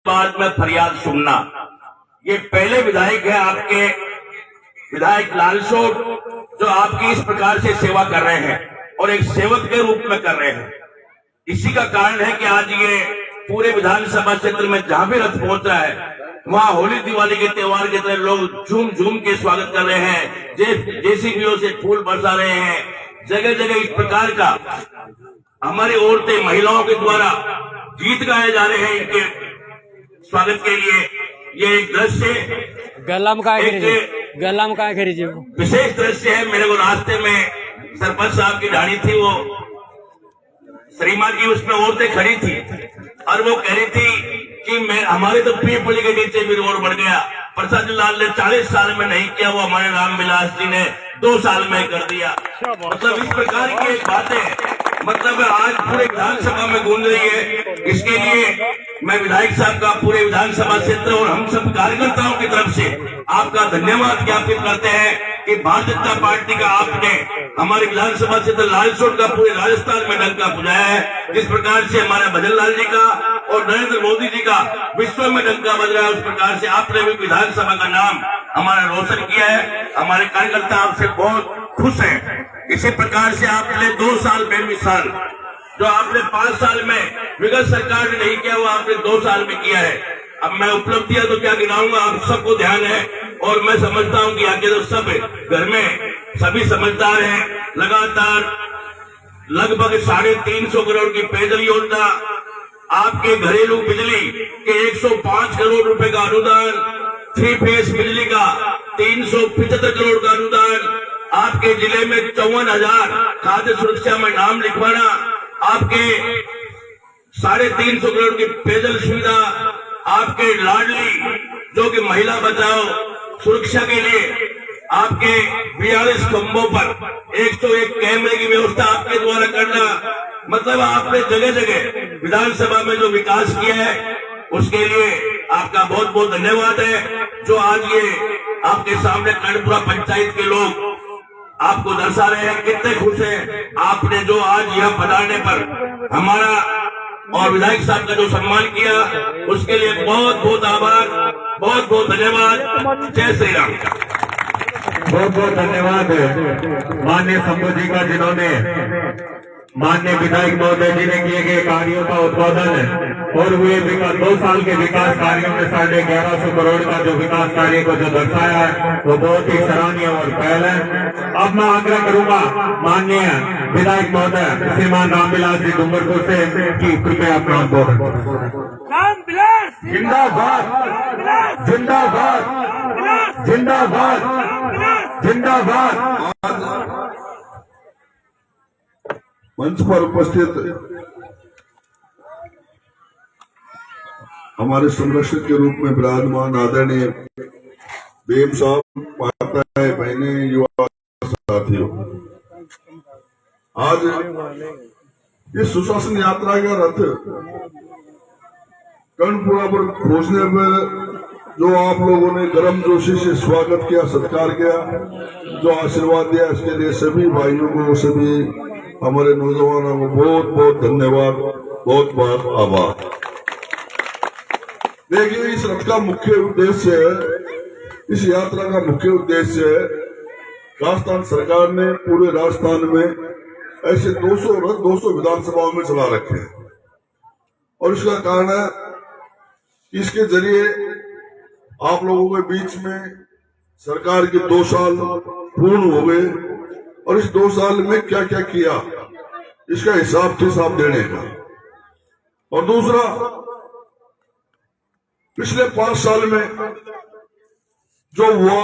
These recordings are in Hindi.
बाद में फरियाद सुनना। ये पहले विधायक है आपके विधायक लालसोट जो आपकी इस प्रकार से सेवा कर रहे हैं और एक सेवक के रूप में कर रहे हैं। इसी का कारण है कि आज ये पूरे विधानसभा क्षेत्र में जहां भी रथ पहुंच रहा है वहां होली दिवाली के त्योहार की तरह लोग झूम झूम के स्वागत कर रहे हैं, जेसीबीओ से फूल बरसा रहे हैं। जगह जगह इस प्रकार का हमारी औरतें महिलाओं के द्वारा गीत गाए जा रहे हैं इनके स्वागत के लिए। ये एक दृश्य गला में का खरीदे विशेष दृश्य है। मेरे को रास्ते में सरपंच साहब की गाड़ी थी, वो श्रीमान की उसमें औरतें खड़ी थी और वो कह रही थी कि मैं हमारे तो पीपली के नीचे भी रोड बढ़ गया। प्रसाद लाल ने 40 साल में नहीं किया, वो हमारे रामविलास जी ने 2 साल में कर दिया। मतलब इस प्रकार की एक बातें मतलब आज पूरे विधानसभा में गूंज रही है। इसके लिए मैं विधायक साहब का पूरे विधानसभा क्षेत्र और हम सब कार्यकर्ताओं की तरफ से आपका धन्यवाद ज्ञापित करते हैं कि भारतीय जनता पार्टी का आपने हमारे विधानसभा क्षेत्र लालसोट का पूरे राजस्थान में डंका बजाया है। जिस प्रकार से हमारे भजन लाल जी का और नरेंद्र मोदी जी का विश्व में डंका बज रहा है, उस प्रकार से आपने भी विधानसभा का नाम हमारा रोशन किया है। हमारे कार्यकर्ता आपसे बहुत खुश हैं। इसी प्रकार से आपने 2 साल बेमिसाल जो आपने 5 साल में विगत सरकार ने नहीं किया वो आपने 2 साल में किया है। अब मैं उपलब्धियां तो क्या गिनाऊंगा, आप सबको ध्यान है और मैं समझता हूं कि आगे तो सब घर में सभी समझदार हैं। लगातार लगभग 350 करोड़ की पेयजल योजना, आपके घरेलू बिजली के 105 करोड़ रुपए का अनुदान, 3 फेज बिजली का 375 करोड़ का अनुदान, आपके जिले में 54,000 खाद्य सुरक्षा में नाम लिखवाना, आपके 350 करोड़ की पेयजल सुविधा, आपके लाडली जो कि महिला बचाओ सुरक्षा के लिए आपके 42 खंभों पर 101 कैमरे की व्यवस्था आपके द्वारा करना। मतलब आपने जगह जगह विधानसभा में जो विकास किया है उसके लिए आपका बहुत बहुत धन्यवाद है। जो आज ये आपके सामने कर्णपुरा पंचायत के लोग आपको दर्शा रहे हैं, कितने खुश हैं। आपने जो आज यह बनाने पर हमारा और विधायक साहब का जो सम्मान किया उसके लिए बहुत बहुत आभार, बहुत बहुत धन्यवाद। जय श्री राम। बहुत बहुत धन्यवाद माननीय शंभू जी का, जिन्होंने माननीय विधायक महोदय जी ने किए गए कार्यों का उत्पादन और हुए 2 साल के विकास कार्यों में 1150 करोड़ का जो विकास कार्य को जो दर्शाया है वो बहुत ही सराहनीय और पहल है। अब मैं आग्रह करूंगा माननीय विधायक महोदय श्रीमान रामविलास जी डूंगरपुर से कि कृपया अपना बोल। जिंदाबाद जिंदाबाद जिंदाबाद जिंदाबाद। मंच पर उपस्थित हमारे संरक्षक के रूप में विराजमान आदरणीय बेम साहब, माताएं, बहनें, युवा साथियों, आज इस सुशासन यात्रा का रथ कर्णपुरा पर पहुंचने पर जो आप लोगों ने गर्मजोशी से स्वागत किया, सत्कार किया, जो आशीर्वाद दिया, इसके लिए सभी भाइयों को, सभी हमारे नौजवानों को बहुत बहुत धन्यवाद, बहुत बहुत आभार। देखिए, इस रथ का मुख्य उद्देश्य है, इस यात्रा का मुख्य उद्देश्य है, राजस्थान सरकार ने पूरे राजस्थान में ऐसे 200 रथ 200 विधानसभाओं में चला रखे हैं और इसका कारण है इसके जरिए आप लोगों के बीच में सरकार के 2 साल पूर्ण हो गए और इस 2 साल में क्या क्या किया इसका हिसाब देने का। और दूसरा, पिछले 5 साल में जो हुआ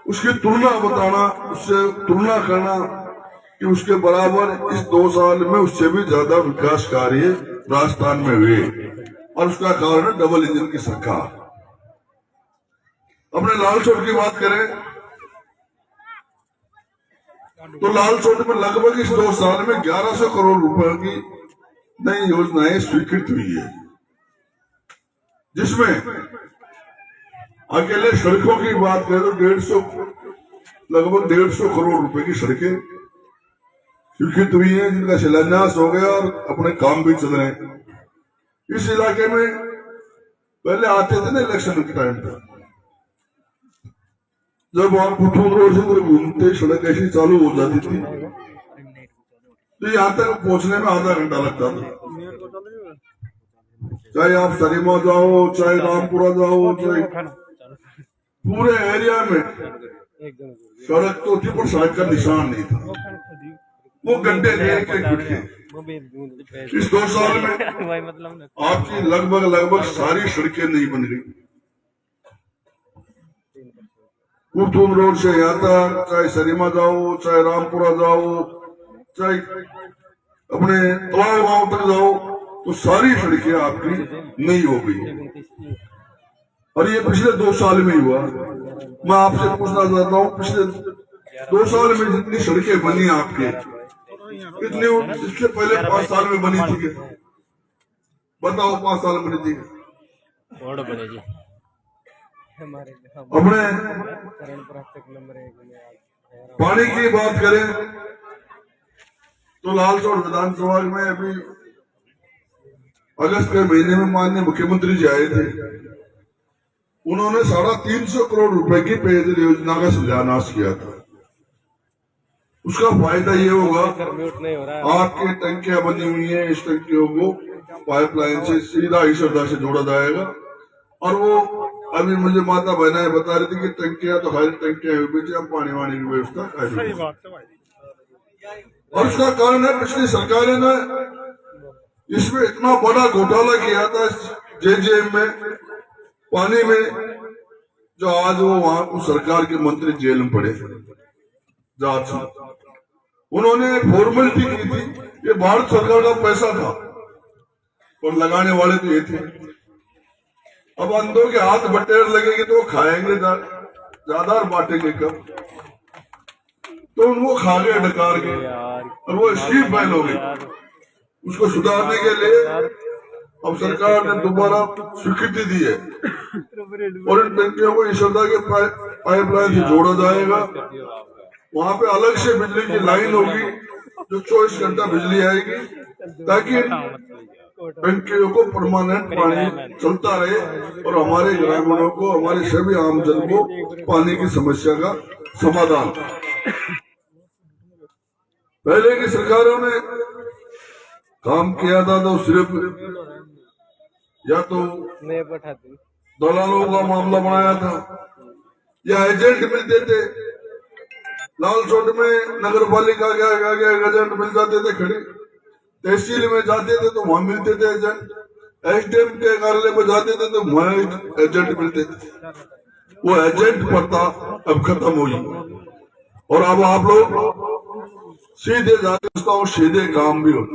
उसकी तुलना बताना, उससे तुलना करना कि उसके बराबर इस 2 साल में उससे भी ज्यादा विकास कार्य राजस्थान में हुए और उसका कारण है डबल इंजन की सरकार। अपने लालसोट की बात करें तो लालसोट में लगभग इस 2 साल में 1100 करोड़ रुपए की नई योजनाएं स्वीकृत हुई है, जिसमें अकेले सड़कों की बात करें तो लगभग 150 करोड़ रुपए की सड़कें स्वीकृत हुई है, जिनका शिलान्यास हो गया और अपने काम भी चल रहे हैं। इस इलाके में पहले आते थे ना इलेक्शन के टाइम पे, जब आप पुथुर रोड से पूरे घूमते सड़क ऐसी चालू हो जाती थी तो यहाँ तक पहुंचने में आधा घंटा लगता था। चाहे आप सरीमा जाओ, चाहे रामपुरा जाओ, चाहे पूरे एरिया में सड़क तो थी पर सड़क का निशान नहीं था। वो घंटे देर के गुटके। इस 2 साल में आपकी लगभग सारी सड़कें नहीं बन गई। कुतुब रोड से यहाँ तक, चाहे सरीमा जाओ, चाहे रामपुरा जाओ, चाहे अपने तलाव गांव तक जाओ, तो सारी सड़कें आपकी नहीं हो गई। और ये पिछले 2 साल में हुआ। मैं आपसे पूछना चाहता हूँ, पिछले 2 साल में जितनी सड़कें बनी आपके, कितनी इससे पहले 5 साल में बनी थी? बताओ, 5 साल बनी थी? अपने पानी की बात करें तो लालचौर विधानसभा में अभी अगस्त के महीने में माननीय मुख्यमंत्री जी आए थे। उन्होंने 350 करोड़ रुपए की पेयजल योजना का शिलान्यास किया था। उसका फायदा ये होगा, आपकी टंकियां बनी हुई हैं, इस टंकियों को पाइपलाइन से सीधा ईश्वरदा से जोड़ा जाएगा। और वो अभी मुझे माता बहनाएं बता रही थी कि टंकियां तो खाली टंकियां हुई थी, हम पानी वानी की व्यवस्था कर। और उसका कारण है, पिछली सरकारें ने इसमें इतना बड़ा घोटाला किया था जेजेएम में, पानी में, जो आज वो वहां उस सरकार के मंत्री जेल में पड़े जांच में। उन्होंने फॉर्मेलिटी की थी, ये भारत सरकार का पैसा था और लगाने वाले तो ये थे। अब अंधों के हाथ बटेर लगेगी तो वो खाएंगे ज्यादा और बांटेंगे कम, तो उनको खा गए डकार के और वो स्कीम बैन हो गई। उसको सुधारने के लिए अब सरकार ने दोबारा स्वीकृति दी है और इन टंकियों को ईश्वरदा के पाइपलाइन से जोड़ा जाएगा। वहां पे अलग से बिजली की लाइन होगी जो 24 घंटा बिजली आएगी, ताकि टंकियों को परमानेंट पानी चलता रहे और हमारे ग्रामीणों को, हमारे सभी आमजन को पानी की समस्या का समाधान। पहले की सरकारों ने काम किया था तो सिर्फ या तो दलालों का मामला बनाया था या एजेंट मिलते थे। लालचौट में नगर पालिका के एजेंट मिल जाते थे खड़े, तहसील में जाते थे तो वहां मिलते थे एजेंट, एसडीएम के कार्यालय में जाते थे तो वहां एजेंट मिलते थे। वो एजेंट प्रथा अब खत्म हुई और अब आप लोग सीधे जाते, सीधे काम भी होता।